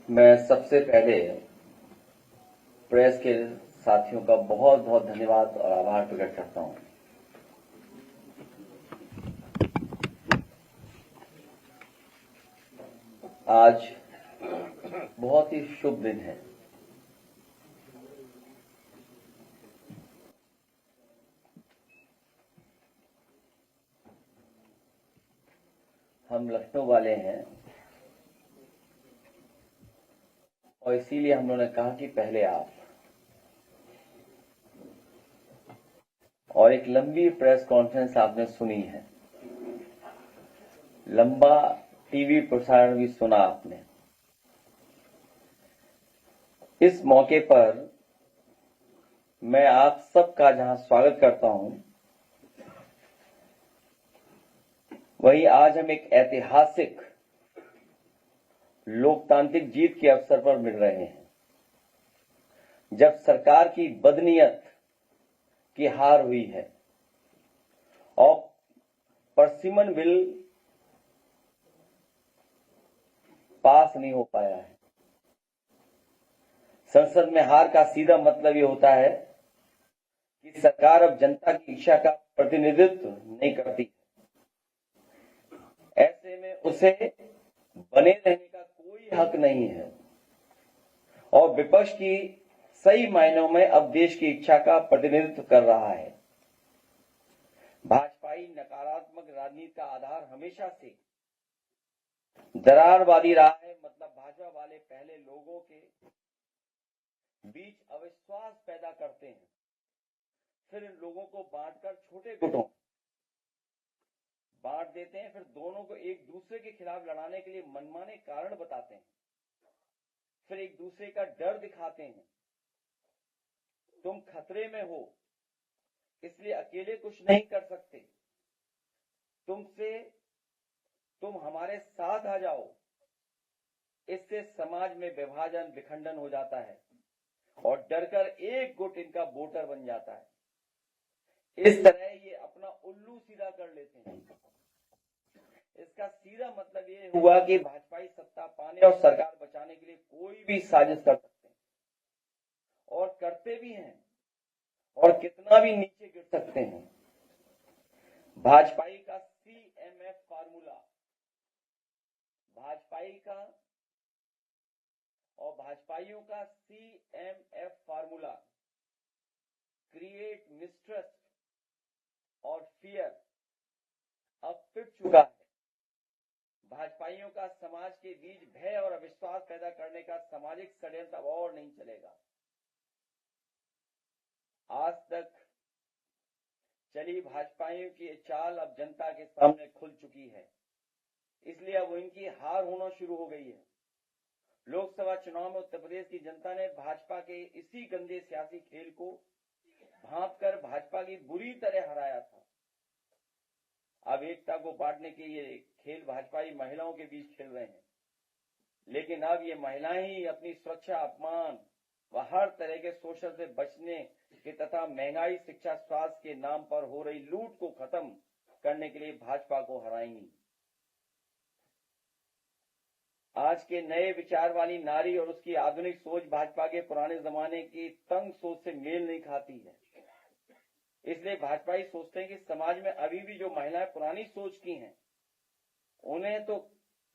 मैं सबसे पहले प्रेस के साथियों का बहुत बहुत धन्यवाद और आभार प्रकट करता हूं। आज बहुत ही शुभ दिन है। हम लखनऊ वाले हैं और इसीलिए हम लोगों ने कहा कि पहले आप, और एक लंबी प्रेस कॉन्फ्रेंस आपने सुनी है, लंबा टीवी प्रसारण भी सुना आपने। इस मौके पर मैं आप सबका जहां स्वागत करता हूं, वहीं आज हम एक ऐतिहासिक लोकतांत्रिक जीत के अवसर पर मिल रहे हैं, जब सरकार की बदनीयत की हार हुई है और परसिमन बिल पास नहीं हो पाया है। संसद में हार का सीधा मतलब ये होता है कि सरकार अब जनता की इच्छा का प्रतिनिधित्व नहीं करती। ऐसे में उसे बने रहने का कोई हक नहीं है और विपक्ष की सही मायनों में अब देश की इच्छा का प्रतिनिधित्व कर रहा है। भाजपाई नकारात्मक राजनीति का आधार हमेशा से दरारवादी रहा है। मतलब भाजपा वाले पहले लोगों के बीच अविश्वास पैदा करते हैं, फिर इन लोगों को बांटकर छोटे गुटों बांट देते हैं, फिर दोनों को एक दूसरे के खिलाफ लड़ाने के लिए मनमाने कारण बताते हैं, फिर एक दूसरे का डर दिखाते हैं। तुम खतरे में हो इसलिए अकेले कुछ नहीं कर सकते, तुम हमारे साथ आ जाओ। इससे समाज में विभाजन विखंडन हो जाता है और डरकर एक गुट इनका वोटर बन जाता है। इस तरह ये अपना उल्लू सीधा कर लेते हैं। इसका सीधा मतलब ये हुआ कि भाजपाई सत्ता पाने और सरकार बचाने के लिए कोई भी साजिश कर सकते हैं और करते भी हैं, और कितना भी नीचे गिर सकते हैं। भाजपाई का CMF फार्मूला, भाजपाइयों का CMF फार्मूला, क्रिएट मिसट्रस्ट और फियर, अब पिट चुका है। भाजपाइयों का समाज के बीच भय और अविश्वास पैदा करने का सामाजिक षड्यंत्र अब और नहीं चलेगा। आज तक चली भाजपाइयों की चाल अब जनता के सामने खुल चुकी है, इसलिए अब इनकी हार होना शुरू हो गई है। लोकसभा चुनाव में उत्तर प्रदेश की जनता ने भाजपा के इसी गंदे सियासी खेल को भांपकर भाजपा की बुरी तरह हराया था। अब एकता को बांटने के ये खेल भाजपाई महिलाओं के बीच खेल रहे हैं, लेकिन अब ये महिलाएं ही अपनी सुरक्षा, अपमान व हर तरह के शोषण से बचने के तथा महंगाई, शिक्षा, स्वास्थ्य के नाम पर हो रही लूट को खत्म करने के लिए भाजपा को हराएंगी। आज के नए विचार वाली नारी और उसकी आधुनिक सोच भाजपा के पुराने जमाने की तंग सोच से मेल नहीं खाती है। इसलिए भाजपाई सोचते हैं कि समाज में अभी भी जो महिलाएं पुरानी सोच की हैं, उन्हें तो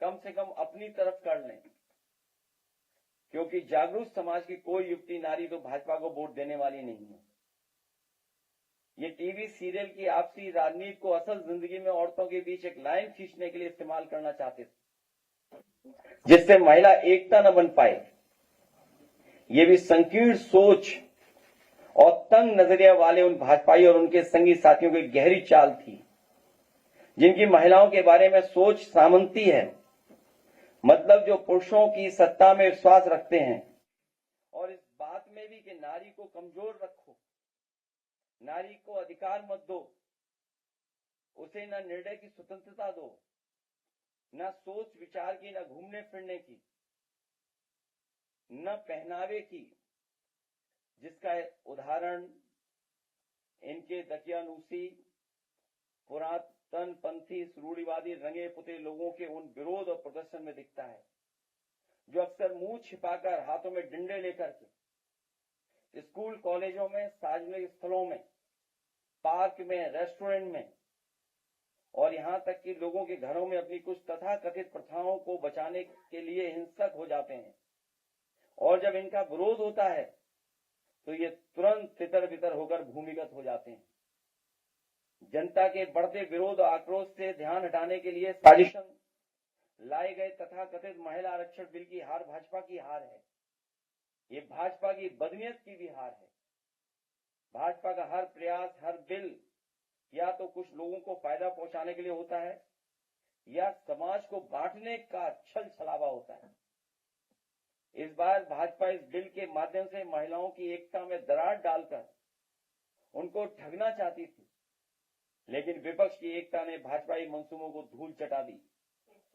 कम से कम अपनी तरफ कर लें, क्योंकि जागरूक समाज की कोई युवती नारी तो भाजपा को वोट देने वाली नहीं है। ये टीवी सीरियल की आपसी राजनीति को असल जिंदगी में औरतों के बीच एक लाइन खींचने के लिए इस्तेमाल करना चाहते थे, जिससे महिला एकता न बन पाए। ये भी संकीर्ण सोच और तंग नजरिया वाले उन भाजपाई और उनके संगी साथियों की गहरी चाल थी, जिनकी महिलाओं के बारे में सोच सामंती है। मतलब जो पुरुषों की सत्ता में विश्वास रखते हैं और इस बात में भी कि नारी को कमजोर रखो, नारी को अधिकार मत दो, उसे न निर्णय की स्वतंत्रता दो, न सोच विचार की, न घूमने फिरने की, न पहनावे की, जिसका उदाहरण इनके दकियानूसी, पुरातनपंथी, रूढ़िवादी, रंगे पुते लोगों के उन विरोध और प्रदर्शन में दिखता है। जो अक्सर मुंह छिपाकर हाथों में डंडे लेकर के स्कूल कॉलेजों में, सार्वजनिक स्थलों में, पार्क में, रेस्टोरेंट में और यहां तक कि लोगों के घरों में अपनी कुछ तथाकथित प्रथाओं को बचाने के लिए हिंसक हो जाते हैं। और जब इनका विरोध होता है तो ये तुरंत तितर बितर होकर भूमिगत हो जाते हैं। जनता के बढ़ते विरोध और आक्रोश से ध्यान हटाने के लिए साजिशन लाए गए तथाकथित महिला आरक्षण बिल की हार भाजपा की हार है। ये भाजपा की बदनीयत की भी हार है। भाजपा का हर प्रयास, हर बिल या तो कुछ लोगों को फायदा पहुंचाने के लिए होता है या समाज को बांटने का छल छलावा होता है। इस बार भाजपा इस बिल के माध्यम से महिलाओं की एकता में दरार डालकर उनको ठगना चाहती थी, लेकिन विपक्ष की एकता ने भाजपाई मंसूबों को धूल चटा दी।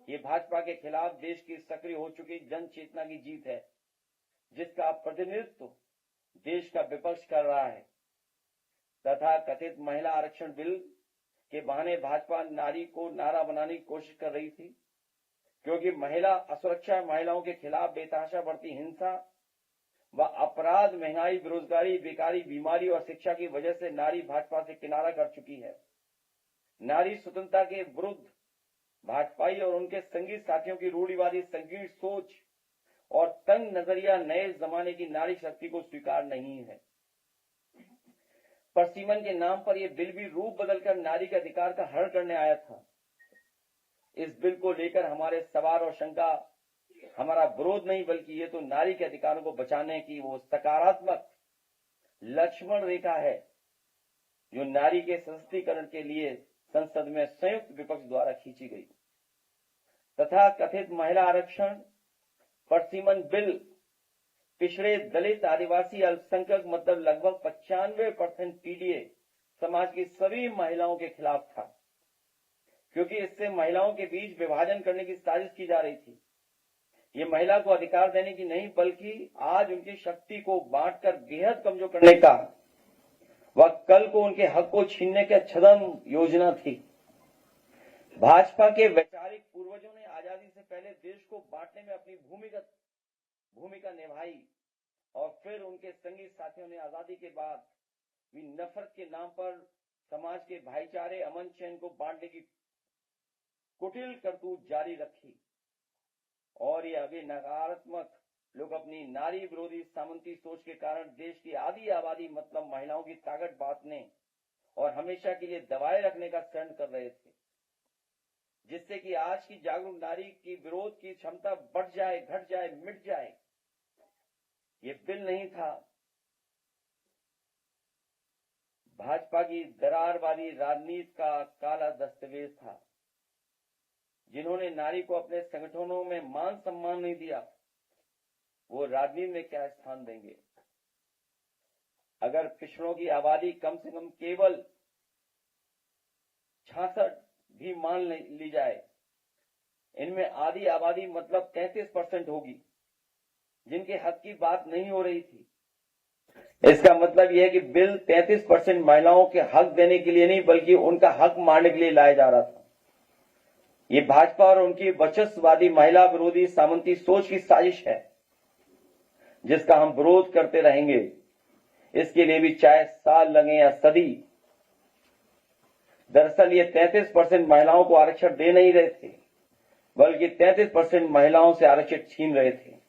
ये भाजपा के खिलाफ देश की सक्रिय हो चुकी जन चेतना की जीत है, जिसका प्रतिनिधित्व देश का विपक्ष कर रहा है। तथा कथित महिला आरक्षण बिल के बहाने भाजपा नारी को नारा बनाने की कोशिश कर रही थी, क्योंकि महिला असुरक्षा, महिलाओं के खिलाफ बेतहाशा बढ़ती हिंसा व अपराध, महंगाई, बेरोजगारी, बेकारी, बीमारी और शिक्षा की वजह से नारी भाजपा से किनारा कर चुकी है। नारी स्वतंत्रता के विरुद्ध भाजपाई और उनके संगी साथियों की रूढ़िवादी संकीर्ण सोच और तंग नजरिया नए जमाने की नारी शक्ति को स्वीकार नहीं है। परसीमन के नाम पर यह बिल भी रूप बदलकर नारी के अधिकार का हरण करने आया था। इस बिल को लेकर हमारे सवाल और शंका हमारा विरोध नहीं, बल्कि ये तो नारी के अधिकारों को बचाने की वो सकारात्मक लक्ष्मण रेखा है जो नारी के सशक्तिकरण के लिए संसद में संयुक्त विपक्ष द्वारा खींची गई। तथा कथित महिला आरक्षण परसीमन बिल पिछड़े, दलित, आदिवासी, अल्पसंख्यक मतलब लगभग 95% पीडीए समाज की सभी महिलाओं के खिलाफ था, क्योंकि इससे महिलाओं के बीच विभाजन करने की साजिश की जा रही थी। ये महिला को अधिकार देने की नहीं, बल्कि आज उनकी शक्ति को बांटकर बेहद कमजोर करने का व कल को उनके हक को छीनने की छद्म योजना थी। भाजपा के वैचारिक पूर्वजों ने आजादी से पहले देश को बांटने में अपनी भूमिका निभाई और फिर उनके संगी साथियों ने आजादी के बाद भी नफरत के नाम पर समाज के भाईचारे, अमन चैन को बांटने की कुटिल करतूत जारी रखी। और ये अभी नकारात्मक लोग अपनी नारी विरोधी सामंती सोच के कारण देश की आधी आबादी मतलब महिलाओं की ताकत बांटने और हमेशा के लिए दबाए रखने का शरण कर रहे थे, जिससे कि आज की जागरूक नारी की विरोध की क्षमता बढ़ जाए, घट जाए, मिट जाए। ये बिल नहीं था, भाजपा की दरारवादी राजनीति का काला दस्तावेज था। जिन्होंने नारी को अपने संगठनों में मान सम्मान नहीं दिया, वो राजनीति में क्या स्थान देंगे। अगर पिछड़ों की आबादी कम से कम केवल 66 भी मान ली जाए, इनमें आधी आबादी मतलब 33% होगी जिनके हक की बात नहीं हो रही थी। इसका मतलब यह है कि बिल 33% महिलाओं के हक देने के लिए नहीं, बल्कि उनका हक मारने के लिए लाया जा रहा था। ये भाजपा और उनकी वर्चस्ववादी महिला विरोधी सामंती सोच की साजिश है, जिसका हम विरोध करते रहेंगे। इसके लिए भी चाहे साल लगे या सदी। दरअसल ये 33% महिलाओं को आरक्षण दे नहीं रहे थे, बल्कि 33% महिलाओं से आरक्षण छीन रहे थे।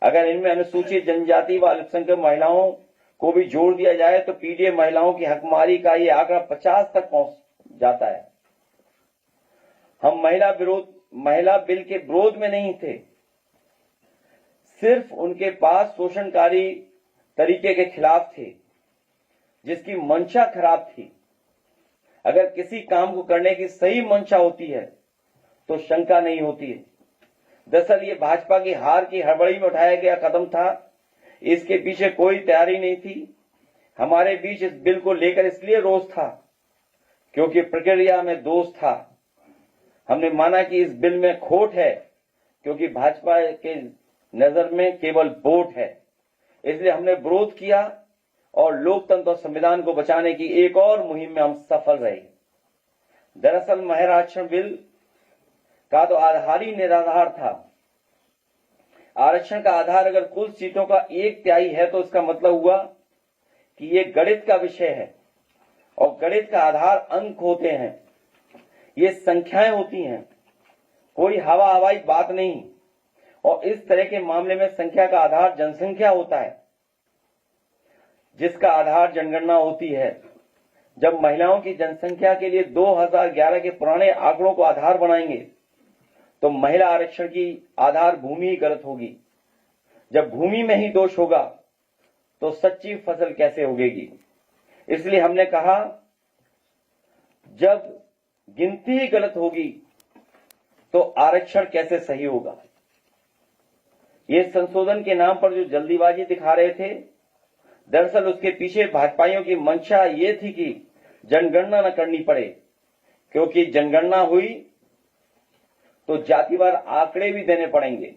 अगर इनमें अनुसूचित जनजाति व अल्पसंख्यक महिलाओं को भी जोड़ दिया जाए तो पीडीए महिलाओं की हकमारी का ये आंकड़ा 50 तक पहुंच जाता है। हम महिला बिल के विरोध में नहीं थे, सिर्फ उनके पास शोषणकारी तरीके के खिलाफ थे, जिसकी मंशा खराब थी। अगर किसी काम को करने की सही मंशा होती है तो शंका नहीं होती है। दरअसल ये भाजपा की हार की हड़बड़ी में उठाया गया कदम था, इसके पीछे कोई तैयारी नहीं थी। हमारे बीच इस बिल को लेकर इसलिए रोष था क्योंकि प्रक्रिया में दोष था। हमने माना कि इस बिल में खोट है क्योंकि भाजपा के नजर में केवल वोट है, इसलिए हमने विरोध किया और लोकतंत्र और संविधान को बचाने की एक और मुहिम में हम सफल रहे। दरअसल महिला आरक्षण बिल का तो आधार ही निराधार था। आरक्षण का आधार अगर कुल सीटों का 1/3 है तो इसका मतलब हुआ कि ये गणित का विषय है और गणित का आधार अंक होते हैं, ये संख्याएं होती हैं, कोई हवा हवाई बात नहीं। और इस तरह के मामले में संख्या का आधार जनसंख्या होता है, जिसका आधार जनगणना होती है। जब महिलाओं की जनसंख्या के लिए 2011 के पुराने आंकड़ों को आधार बनाएंगे तो महिला आरक्षण की आधार भूमि ही गलत होगी। जब भूमि में ही दोष होगा तो सच्ची फसल कैसे उगेगी? इसलिए हमने कहा जब गिनती ही गलत होगी तो आरक्षण कैसे सही होगा? ये संशोधन के नाम पर जो जल्दीबाजी दिखा रहे थे, दरअसल उसके पीछे भाजपाइयों की मंशा ये थी कि जनगणना न करनी पड़े, क्योंकि जनगणना हुई तो जातिवार आंकड़े भी देने पड़ेंगे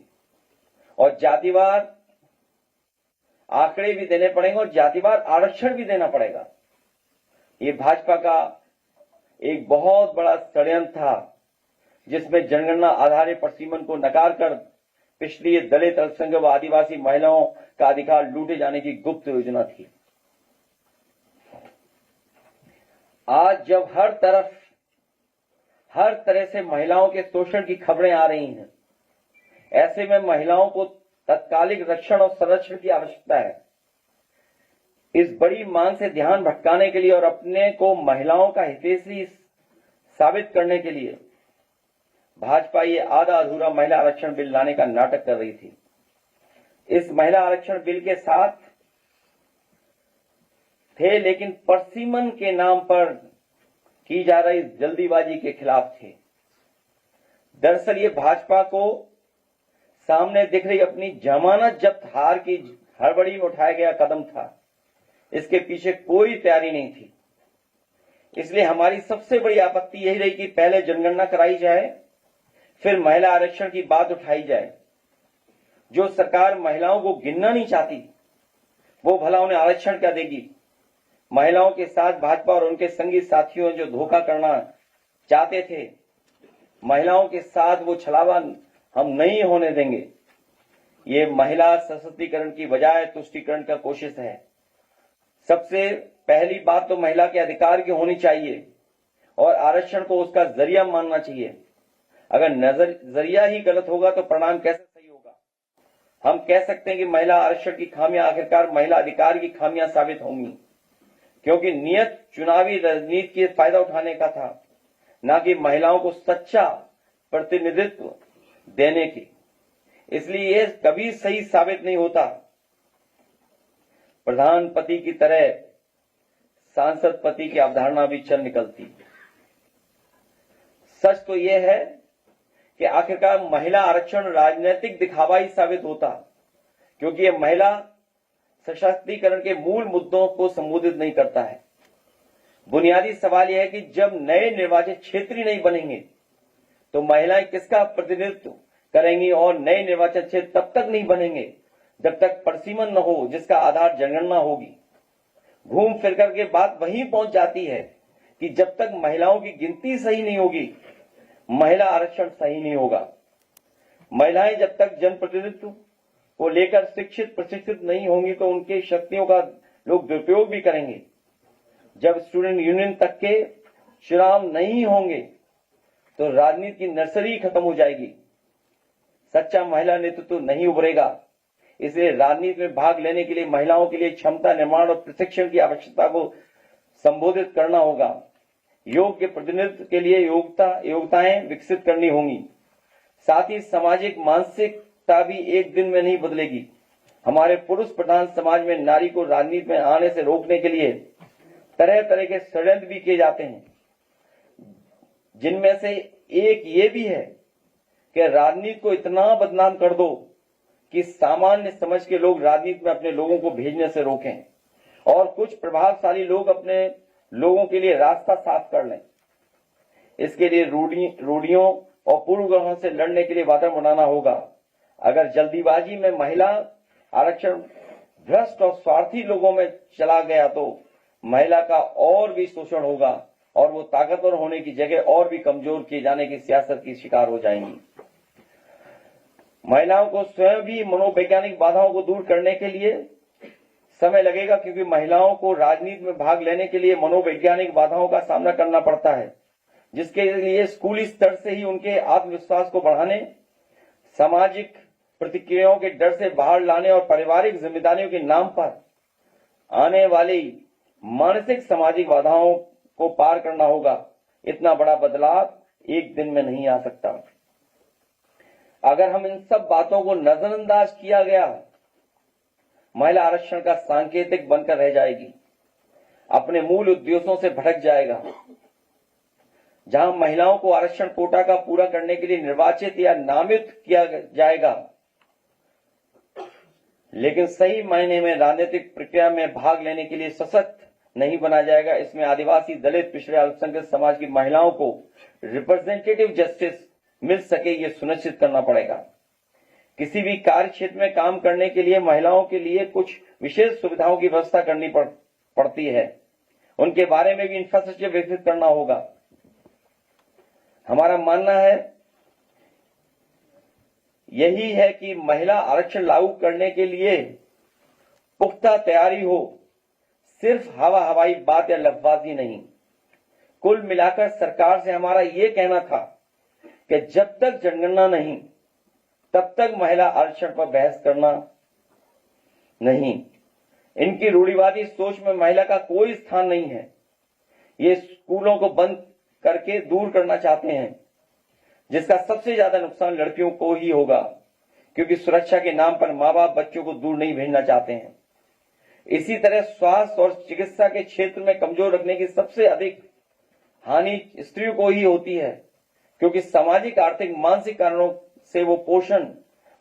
और जातिवार आंकड़े भी देने पड़ेंगे और जातिवार आरक्षण भी देना पड़ेगा। ये भाजपा का एक बहुत बड़ा षड्यंत्र था, जिसमें जनगणना आधारित प्रसीमन को नकार कर पिछली दलित, अल्पसंख्यक व आदिवासी महिलाओं का अधिकार लूटे जाने की गुप्त योजना थी। आज जब हर तरह से महिलाओं के शोषण की खबरें आ रही हैं, ऐसे में महिलाओं को तत्कालिक रक्षण और संरक्षण की आवश्यकता है। इस बड़ी मांग से ध्यान भटकाने के लिए और अपने को महिलाओं का हितैषी साबित करने के लिए भाजपा ये आधा अधूरा महिला आरक्षण बिल लाने का नाटक कर रही थी। इस महिला आरक्षण बिल के साथ थे, लेकिन परसीमन के नाम पर की जा रही जल्दीबाजी के खिलाफ थे। दरअसल ये भाजपा को सामने दिख रही अपनी जमानत जब्त हार की हड़बड़ी में उठाया गया कदम था। इसके पीछे कोई तैयारी नहीं थी। इसलिए हमारी सबसे बड़ी आपत्ति यही रही कि पहले जनगणना कराई जाए, फिर महिला आरक्षण की बात उठाई जाए। जो सरकार महिलाओं को गिनना नहीं चाहती, वो भला उन्हें आरक्षण क्या देगी? महिलाओं के साथ भाजपा और उनके संगी साथियों जो धोखा करना चाहते थे, महिलाओं के साथ वो छलावा हम नहीं होने देंगे। ये महिला सशक्तिकरण की बजाय तुष्टीकरण का कोशिश है। सबसे पहली बात तो महिला के अधिकार की होनी चाहिए और आरक्षण को उसका जरिया मानना चाहिए। अगर नजरिया ही गलत होगा तो परिणाम कैसे सही होगा? हम कह सकते हैं कि महिला आरक्षण की खामियां आखिरकार महिला अधिकार की खामियां साबित होंगी, क्योंकि नियत चुनावी राजनीति के फायदा उठाने का था, न कि महिलाओं को सच्चा प्रतिनिधित्व देने की। इसलिए यह कभी सही साबित नहीं होता। प्रधान पति की तरह सांसद पति की अवधारणा भी चल निकलती। सच तो यह है कि आखिरकार महिला आरक्षण राजनीतिक दिखावा ही साबित होता, क्योंकि यह महिला सशक्तिकरण के मूल मुद्दों को संबोधित नहीं करता है। बुनियादी सवाल यह है कि जब नए निर्वाचित क्षेत्र ही नहीं बनेंगे तो महिलाएं किसका प्रतिनिधित्व करेंगी? और नए निर्वाचित क्षेत्र तब तक नहीं बनेंगे जब तक परसीमन न हो, जिसका आधार जनगणना होगी। घूम फिर करके बात वहीं पहुंच जाती है कि जब तक महिलाओं की गिनती सही नहीं होगी, महिला आरक्षण सही नहीं होगा। महिलाएं जब तक जनप्रतिनिधित्व को लेकर शिक्षित प्रशिक्षित नहीं होंगी तो उनकी शक्तियों का लोग दुरुपयोग भी करेंगे। जब स्टूडेंट यूनियन तक के चुनाव नहीं होंगे तो राजनीति की नर्सरी खत्म हो जाएगी, सच्चा महिला नेतृत्व नहीं उभरेगा। इसलिए राजनीति में भाग लेने के लिए महिलाओं के लिए क्षमता निर्माण और प्रशिक्षण की आवश्यकता को संबोधित करना होगा। योग्य प्रतिनिधित्व के लिए योग्यताएं विकसित करनी होंगी। साथ ही सामाजिक मानसिकता भी एक दिन में नहीं बदलेगी। हमारे पुरुष प्रधान समाज में नारी को राजनीति में आने से रोकने के लिए तरह तरह के षड्यंत्र भी किए जाते हैं, जिनमें से एक ये भी है कि राजनीति को इतना बदनाम कर दो कि सामान्य समझ के लोग राजनीति में अपने लोगों को भेजने से रोकें और कुछ प्रभावशाली लोग अपने लोगों के लिए रास्ता साफ कर लें। इसके लिए रूढ़ियों और पूर्वग्रहों से लड़ने के लिए वातावरण बनाना होगा। अगर जल्दीबाजी में महिला आरक्षण भ्रष्ट और स्वार्थी लोगों में चला गया तो महिला का और भी शोषण होगा और वो ताकतवर होने की जगह और भी कमजोर किए जाने की सियासत की शिकार हो जाएंगी। महिलाओं को स्वयं भी मनोवैज्ञानिक बाधाओं को दूर करने के लिए समय लगेगा, क्योंकि महिलाओं को राजनीति में भाग लेने के लिए मनोवैज्ञानिक बाधाओं का सामना करना पड़ता है, जिसके लिए स्कूली स्तर से ही उनके आत्मविश्वास को बढ़ाने, सामाजिक प्रतिक्रियाओं के डर से बाहर लाने और पारिवारिक जिम्मेदारियों के नाम पर आने वाली मानसिक सामाजिक बाधाओं को पार करना होगा। इतना बड़ा बदलाव एक दिन में नहीं आ सकता। अगर हम इन सब बातों को नजरअंदाज किया गया, महिला आरक्षण का सांकेतिक बनकर रह जाएगी, अपने मूल उद्देश्यों से भटक जाएगा। जहां महिलाओं को आरक्षण कोटा का पूरा करने के लिए निर्वाचित या नामित किया जाएगा, लेकिन सही मायने में राजनीतिक प्रक्रिया में भाग लेने के लिए सशक्त नहीं बना जाएगा, इसमें आदिवासी, दलित, पिछड़े, अल्पसंख्यक समाज की महिलाओं को रिप्रेजेंटेटिव जस्टिस मिल सके, ये सुनिश्चित करना पड़ेगा। किसी भी कार्य क्षेत्र में काम करने के लिए महिलाओं के लिए कुछ विशेष सुविधाओं की व्यवस्था करनी पड़ती है, उनके बारे में भी इंफ्रास्ट्रक्चर विकसित करना होगा। हमारा मानना है यही है कि महिला आरक्षण लागू करने के लिए पुख्ता तैयारी हो, सिर्फ हवाई बात या लफ्जबाजी नहीं। कुल मिलाकर सरकार से हमारा ये कहना था कि जब तक जनगणना नहीं, तब तक महिला आरक्षण पर बहस करना नहीं। इनकी रूढ़िवादी सोच में महिला का कोई स्थान नहीं है। ये स्कूलों को बंद करके दूर करना चाहते हैं, जिसका सबसे ज्यादा नुकसान लड़कियों को ही होगा, क्योंकि सुरक्षा के नाम पर मां बाप बच्चों को दूर नहीं भेजना चाहते हैं। इसी तरह स्वास्थ्य और चिकित्सा के क्षेत्र में कमजोर रखने की सबसे अधिक हानि स्त्रियों को ही होती है, क्योंकि सामाजिक, आर्थिक, मानसिक कारणों से वो पोषण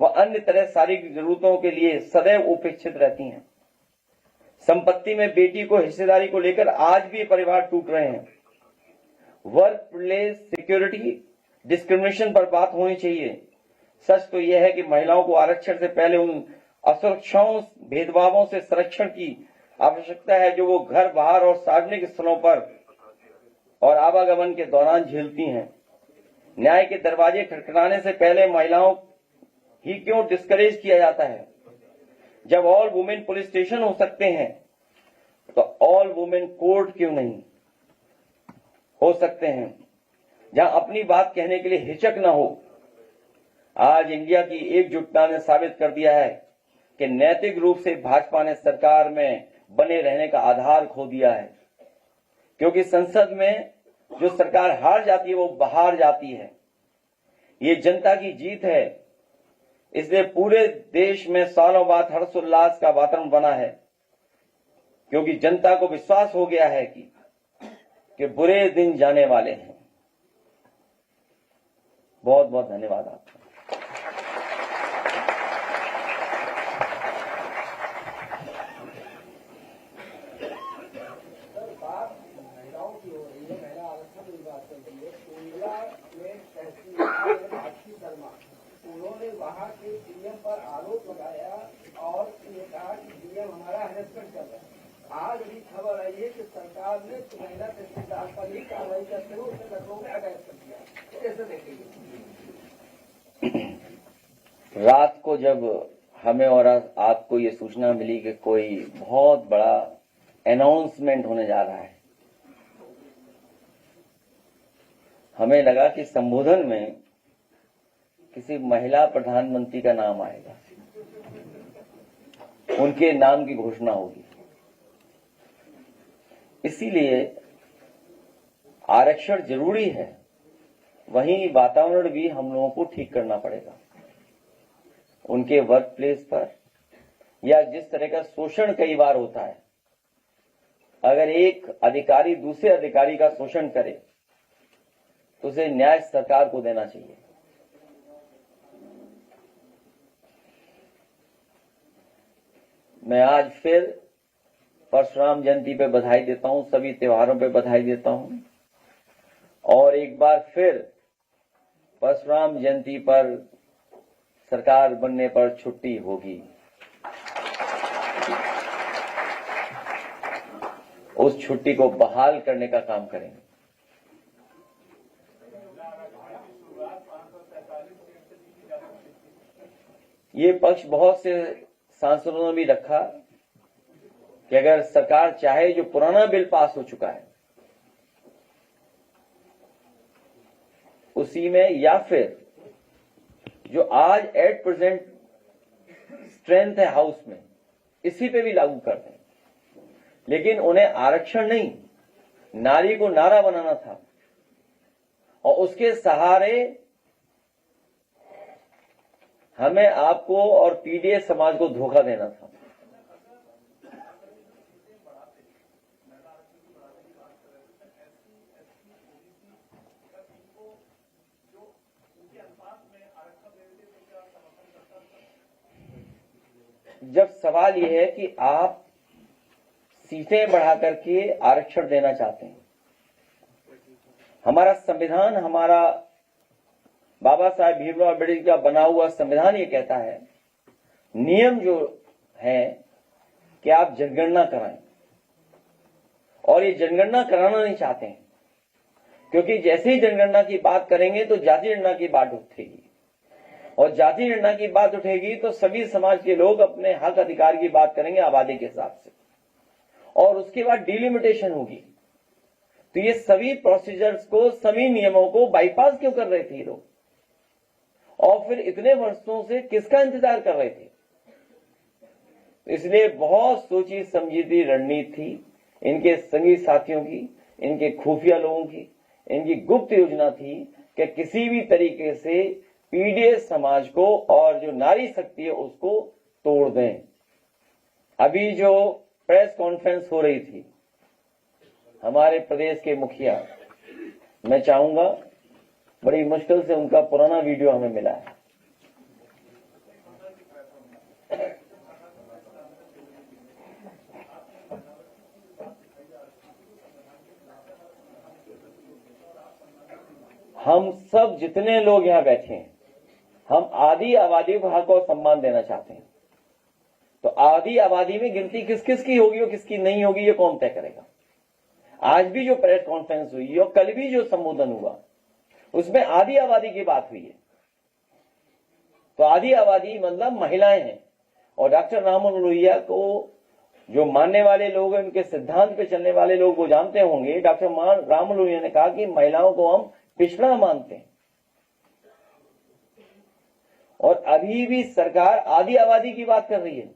व अन्य तरह शारीरिक जरूरतों के लिए सदैव उपेक्षित रहती हैं। संपत्ति में बेटी को हिस्सेदारी को लेकर आज भी परिवार टूट रहे हैं। वर्क प्लेस सिक्योरिटी डिस्क्रिमिनेशन पर बात होनी चाहिए। सच तो यह है कि महिलाओं को आरक्षण से पहले उन असुरक्षाओं, भेदभावों से संरक्षण की आवश्यकता है जो वो घर, बाहर और सार्वजनिक स्थलों पर और आवागमन के दौरान झेलती हैं। न्याय के दरवाजे खटखटाने से पहले महिलाओं ही क्यों डिस्करेज किया जाता है? जब ऑल वुमेन पुलिस स्टेशन हो सकते हैं, तो ऑल वुमेन कोर्ट क्यों नहीं हो सकते हैं, जहां अपनी बात कहने के लिए हिचक न हो। आज इंडिया की एकजुटता ने साबित कर दिया है कि नैतिक रूप से भाजपा ने सरकार में बने रहने का आधार खो दिया है, क्योंकि संसद में जो सरकार हार जाती है वो बाहर जाती है। ये जनता की जीत है, इसलिए पूरे देश में सालों बाद हर्षोल्लास का वातावरण बना है, क्योंकि जनता को विश्वास हो गया है कि बुरे दिन जाने वाले हैं। बहुत बहुत धन्यवाद आपका। उन्होंने वहाँ के डीएम पर आरोप लगाया और ये कहा कि डीएम हमारा हैरेसमेंट कर रहा है। आज भी खबर आई है कि सरकार ने महिला तहसीलदार पर ही कार्रवाई करते हुए उसे लखनऊ में अरेस्ट कर दिया। कैसे देखेंगे? रात को जब हमें और आपको ये सूचना मिली कि कोई बहुत बड़ा अनाउंसमेंट होने जा रहा है, हमें लगा कि संबोधन में किसी महिला प्रधानमंत्री का नाम आएगा, उनके नाम की घोषणा होगी। इसीलिए आरक्षण जरूरी है, वहीं वातावरण भी हम लोगों को ठीक करना पड़ेगा। उनके वर्क प्लेस पर या जिस तरह का शोषण कई बार होता है, अगर एक अधिकारी दूसरे अधिकारी का शोषण करे तो उसे न्याय सरकार को देना चाहिए। मैं आज फिर परशुराम जयंती पे बधाई देता हूं, सभी त्योहारों पे बधाई देता हूं, और एक बार फिर परशुराम जयंती पर सरकार बनने पर छुट्टी होगी। उस छुट्टी को बहाल करने का काम करेंगे। ये पक्ष बहुत से सांसदों ने भी रखा कि अगर सरकार चाहे जो पुराना बिल पास हो चुका है उसी में, या फिर जो आज एट प्रेजेंट स्ट्रेंथ है हाउस में, इसी पे भी लागू कर दें। लेकिन उन्हें आरक्षण नहीं, नारी को नारा बनाना था और उसके सहारे हमें, आपको और पीडीएस समाज को धोखा देना था। जब सवाल यह है कि आप सीटें बढ़ा करके आरक्षण देना चाहते हैं, हमारा संविधान, हमारा बाबा साहेब भीमराव अम्बेडकर का बना हुआ संविधान ये कहता है, नियम जो है कि आप जनगणना कराएं, और ये जनगणना कराना नहीं चाहते हैं क्योंकि जैसे ही जनगणना की बात करेंगे तो जाति जनगणना की बात उठेगी, और जाति जनगणना की बात उठेगी तो सभी समाज के लोग अपने हक अधिकार की बात करेंगे आबादी के हिसाब से, और उसके बाद डिलिमिटेशन होगी। तो ये सभी प्रोसीजर्स को, सभी नियमों को बाईपास क्यों कर रहे थे ये लोग, और फिर इतने वर्षों से किसका इंतजार कर रहे थे? इसलिए बहुत सोची समझी रणनीति थी इनके संगी साथियों की, इनके खुफिया लोगों की, इनकी गुप्त योजना थी कि किसी भी तरीके से पीडीएस समाज को और जो नारी शक्ति है उसको तोड़ दें। अभी जो प्रेस कॉन्फ्रेंस हो रही थी हमारे प्रदेश के मुखिया, मैं चाहूंगा, बड़ी मुश्किल से उनका पुराना वीडियो हमें मिला है। हम सब जितने लोग यहां बैठे हैं, हम आदि आबादी को हक और सम्मान देना चाहते हैं। तो आदि आबादी में गिनती किस किस की होगी और किसकी नहीं होगी, ये कौन तय करेगा? आज भी जो प्रेस कॉन्फ्रेंस हुई और कल भी जो संबोधन हुआ उसमें आदि आबादी की बात हुई है। तो आदि आबादी मतलब महिलाएं हैं, और डॉक्टर राममनोहर लोहिया को जो मानने वाले लोग हैं, उनके सिद्धांत पे चलने वाले लोग वो जानते होंगे, डॉक्टर राममनोहर लोहिया ने कहा कि महिलाओं को हम पिछड़ा मानते हैं, और अभी भी सरकार आदि आबादी की बात कर रही है।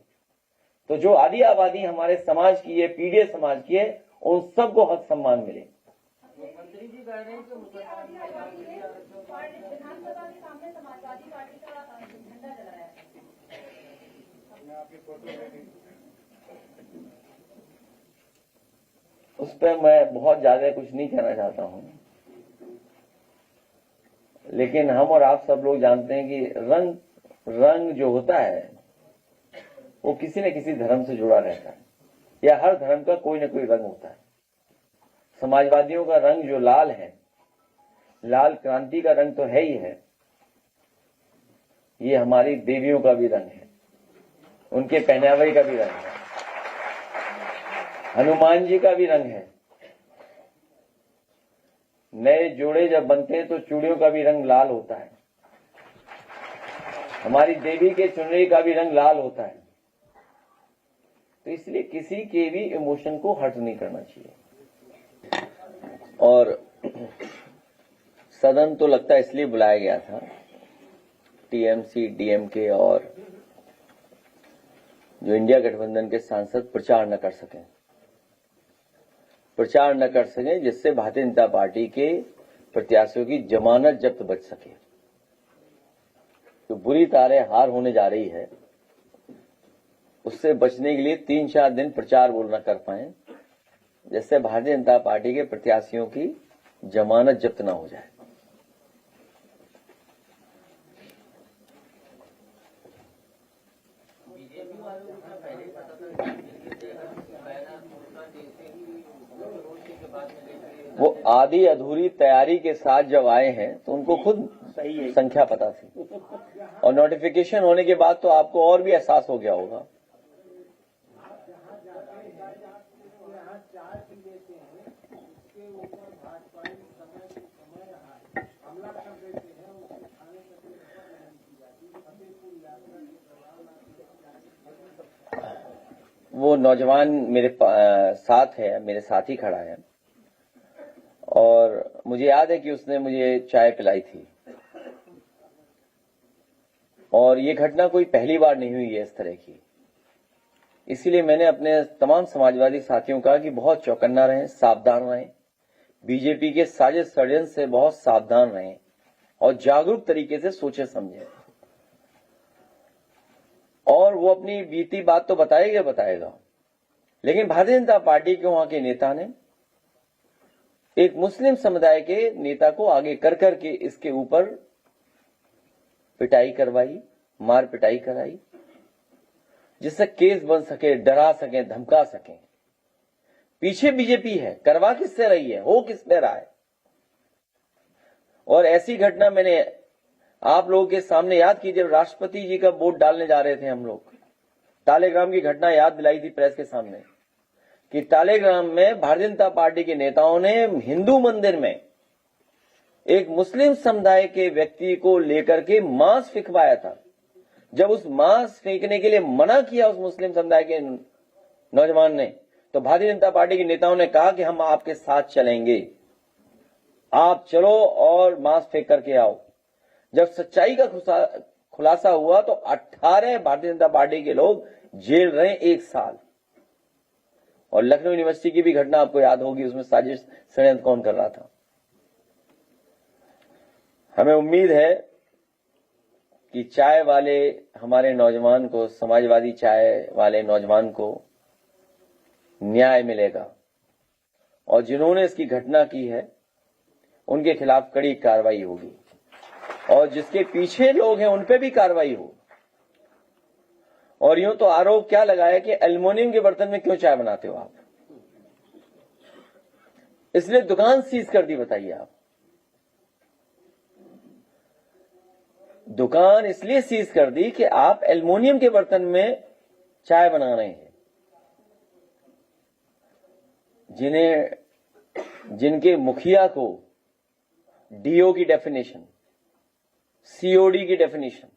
तो जो आदि आबादी हमारे समाज की है, पीडीएस समाज की है, उन सबको हक सम्मान मिले। मंत्री जी कह रहे हैं कि विधानसभा के सामने समाजवादी पार्टी का झंडा जलाया है। उस पर मैं बहुत ज्यादा कुछ नहीं कहना चाहता हूं, लेकिन हम और आप सब लोग जानते हैं कि रंग जो होता है वो किसी न किसी धर्म से जुड़ा रहता है, या हर धर्म का कोई न कोई रंग होता है। समाजवादियों का रंग जो लाल है, लाल क्रांति का रंग तो है ही है, ये हमारी देवियों का भी रंग है, उनके पहनावे का भी रंग है, हनुमान जी का भी रंग है। नए जोड़े जब बनते हैं तो चूड़ियों का भी रंग लाल होता है, हमारी देवी के चुनरी का भी रंग लाल होता है। तो इसलिए किसी के भी इमोशन को हर्ट नहीं करना चाहिए। और सदन तो लगता है इसलिए बुलाया गया था, टीएमसी, डीएमके और जो इंडिया गठबंधन के सांसद प्रचार न कर सकें, जिससे भारतीय जनता पार्टी के प्रत्याशियों की जमानत जब्त बच सके। तो बुरी तरह हार होने जा रही है, उससे बचने के लिए 3-4 दिन प्रचार बोल न कर पाए, जिससे भारतीय जनता पार्टी के प्रत्याशियों की जमानत जब्त न हो जाए। वो आधी अधूरी तैयारी के साथ जब आए हैं तो उनको खुद संख्या पता थी, और नोटिफिकेशन होने के बाद तो आपको और भी एहसास हो गया होगा। वो नौजवान मेरे साथ है, मेरे साथ ही खड़ा है, और मुझे याद है कि उसने मुझे चाय पिलाई थी। और ये घटना कोई पहली बार नहीं हुई है इस तरह की। इसीलिए मैंने अपने तमाम समाजवादी साथियों का कि बहुत चौकन्ना रहें, सावधान रहें, बीजेपी के साजिश षड्यंत्र से बहुत सावधान रहें और जागरूक तरीके से सोचे समझें। और वो अपनी बीती बात तो बताएगा, लेकिन भारतीय जनता पार्टी के वहां के नेता ने एक मुस्लिम समुदाय के नेता को आगे कर करके इसके ऊपर पिटाई करवाई, मार पिटाई कराई, जिससे केस बन सके, डरा सके, धमका सके। पीछे बीजेपी है, करवा किससे रही है, हो किस पे रहा है। और ऐसी घटना मैंने आप लोगों के सामने याद की, जब राष्ट्रपति जी का वोट डालने जा रहे थे हम लोग, तालेग्राम की घटना याद दिलाई थी प्रेस के सामने कि तालेग्राम में भारतीय जनता पार्टी के नेताओं ने हिंदू मंदिर में एक मुस्लिम समुदाय के व्यक्ति को लेकर के मांस फेंकवाया था। जब उस मांस फेंकने के लिए मना किया उस मुस्लिम समुदाय के नौजवान ने, तो भारतीय जनता पार्टी के नेताओं ने कहा कि हम आपके साथ चलेंगे, आप चलो और मांस फेंक करके आओ। जब सच्चाई का खुलासा हुआ तो 18 भारतीय जनता पार्टी के लोग जेल रहे 1 साल। और लखनऊ यूनिवर्सिटी की भी घटना आपको याद होगी, उसमें साजिश षड्यंत्र कौन कर रहा था। हमें उम्मीद है कि चाय वाले हमारे नौजवान को, समाजवादी चाय वाले नौजवान को न्याय मिलेगा, और जिन्होंने इसकी घटना की है उनके खिलाफ कड़ी कार्रवाई होगी, और जिसके पीछे लोग हैं उन पे भी कार्रवाई हो। और यूं तो आरोप क्या लगाया कि एल्युमिनियम के बर्तन में क्यों चाय बनाते हो आप, इसलिए दुकान सीज कर दी। बताइए आप, दुकान इसलिए सीज कर दी कि आप एल्युमिनियम के बर्तन में चाय बना रहे हैं, जिनके मुखिया को डीओ की डेफिनेशन, सीओडी की डेफिनेशन,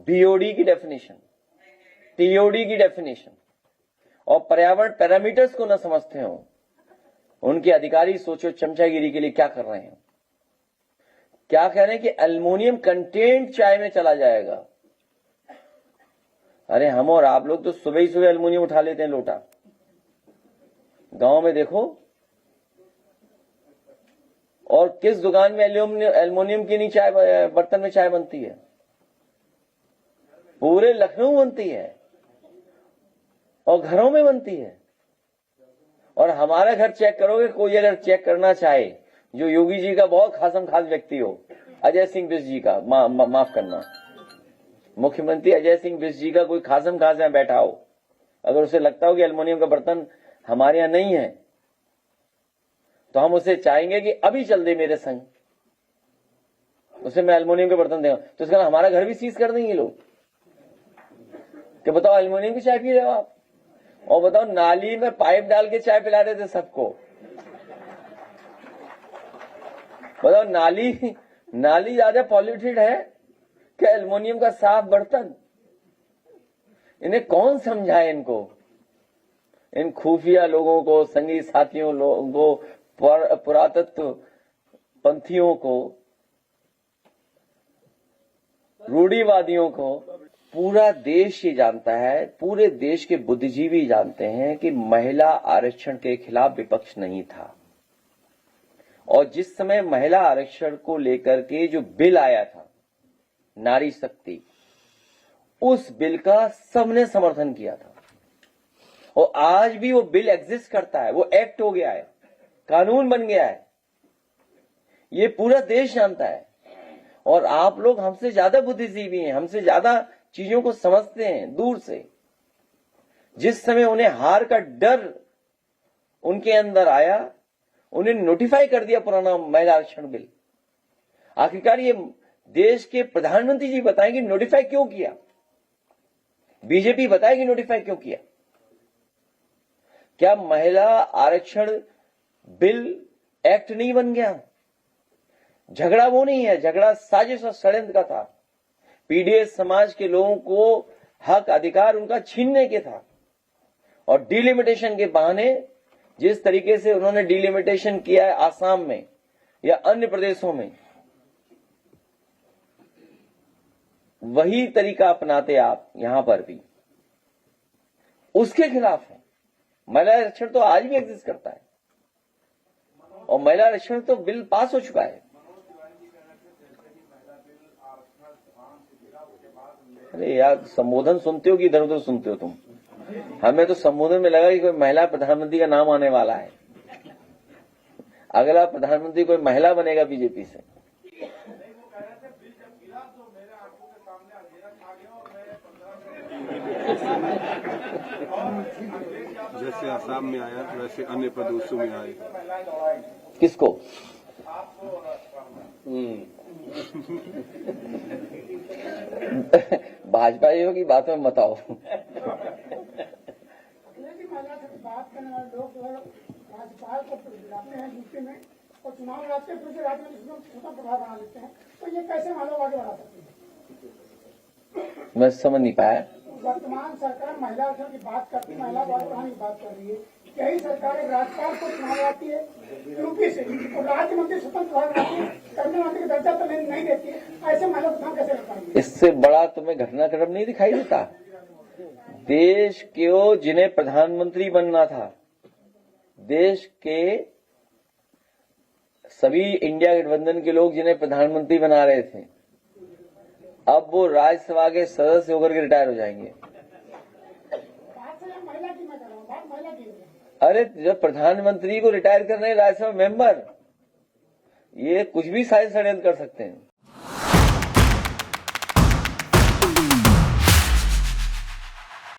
बीओडी की डेफिनेशन, टीओडी की डेफिनेशन और पर्यावरण पैरामीटर्स को न समझते हो, उनके अधिकारी सोचो चमचागिरी के लिए क्या कर रहे हैं। क्या कह रहे हैं कि एल्युमिनियम कंटेंट चाय में चला जाएगा। अरे हम और आप लोग तो सुबह ही सुबह एल्युमिनियम उठा लेते हैं लोटा। गांव में देखो, और किस दुकान में एल्युमिनियम की नहीं चाय, बर्तन में चाय बनती है, पूरे लखनऊ बनती है और घरों में बनती है। और हमारा घर चेक करोगे, कोई अगर चेक करना चाहे, जो योगी जी का बहुत खासम खास व्यक्ति हो, अजय सिंह बिष्ट जी का, माफ करना, मुख्यमंत्री अजय सिंह बिष्ट जी का कोई खासम खास यहाँ बैठा हो, अगर उसे लगता हो कि एल्युमिनियम का बर्तन हमारे यहां नहीं है, तो हम उसे चाहेंगे कि अभी चल दे मेरे संग, उसे मैं एल्युमिनियम के बर्तन देगा। तो इसका हमारा घर भी सीज कर देंगे लोग कि बताओ एल्युमिनियम की चाय पी रहे हो आप, और बताओ नाली में पाइप डाल के चाय पिला रहे थे सबको। बताओ नाली ज्यादा पॉल्यूटेड है कि एल्युमिनियम का साफ बर्तन। इन्हें कौन समझाए, इनको, इन खुफिया लोगों को, संगी साथियों लोगों को, पुरातत्व पंथियों को, रूढ़िवादियों को। पूरा देश ये जानता है, पूरे देश के बुद्धिजीवी जानते हैं कि महिला आरक्षण के खिलाफ विपक्ष नहीं था। और जिस समय महिला आरक्षण को लेकर के जो बिल आया था, नारी शक्ति, उस बिल का सबने समर्थन किया था। और आज भी वो बिल एग्जिस्ट करता है, वो एक्ट हो गया है, कानून बन गया है, ये पूरा देश जानता है। और आप लोग हमसे ज्यादा बुद्धिजीवी हैं, हमसे ज्यादा चीजों को समझते हैं दूर से। जिस समय उन्हें हार का डर उनके अंदर आया, उन्हें नोटिफाई कर दिया पुराना महिला आरक्षण बिल। आखिरकार ये देश के प्रधानमंत्री जी बताएंगे नोटिफाई क्यों किया, बीजेपी बताएगी नोटिफाई क्यों किया। क्या महिला आरक्षण बिल एक्ट नहीं बन गया? झगड़ा वो नहीं है, झगड़ा साजिश और षड्यंत्र का था। पीडीएस समाज के लोगों को हक अधिकार उनका छीनने के था, और डिलिमिटेशन के बहाने जिस तरीके से उन्होंने डिलिमिटेशन किया है आसाम में या अन्य प्रदेशों में, वही तरीका अपनाते आप यहां पर भी, उसके खिलाफ है। महिला आरक्षण तो आज भी एग्जिस्ट करता है और महिला आरक्षण तो बिल पास हो चुका है। अरे यार, संबोधन सुनते हो कि इधर उधर सुनते हो तुम? हमें तो संबोधन में लगा कि कोई महिला प्रधानमंत्री का नाम आने वाला है। अगला प्रधानमंत्री कोई महिला बनेगा बीजेपी से। जैसे आसाम में आया वैसे अन्य प्रदेशों में आए। किसको? भाजपा की बातों में मत आओ। बात करने वाले लोग जो है राज्यपाल को बुलाते हैं यूपी में और चुनाव लड़ते हैं, फिर राज्य में स्वतंत्र प्रभाव बना लेते हैं, तो ये कैसे मालूम आगे बढ़ा सकते हैं? मैं समझ नहीं पाया। वर्तमान सरकार महिला आरक्षण की बात करती है, महिला बाल बढ़ाने की बात कर रही है। यही सरकार एक राज्यपाल को चुनाव लाती है यूपी से और राज्य मंत्री स्वतंत्र प्रभाव बनाती है, कैबिनेट मंत्री का दर्जा तो नहीं देती है। ऐसे महिला प्रधान कैसे कर पाएंगे? इससे बड़ा तुम्हें घटनाक्रम नहीं दिखाई देता? देश के जिन्हें प्रधानमंत्री बनना था, देश के सभी इंडिया गठबंधन के लोग जिन्हें प्रधानमंत्री बना रहे थे, अब वो राज्यसभा के सदस्य होकर के रिटायर हो जाएंगे। अरे जब प्रधानमंत्री को रिटायर कर रहे हैं राज्यसभा मेंबर, ये कुछ भी साजिश षड्यंत्र कर सकते हैं।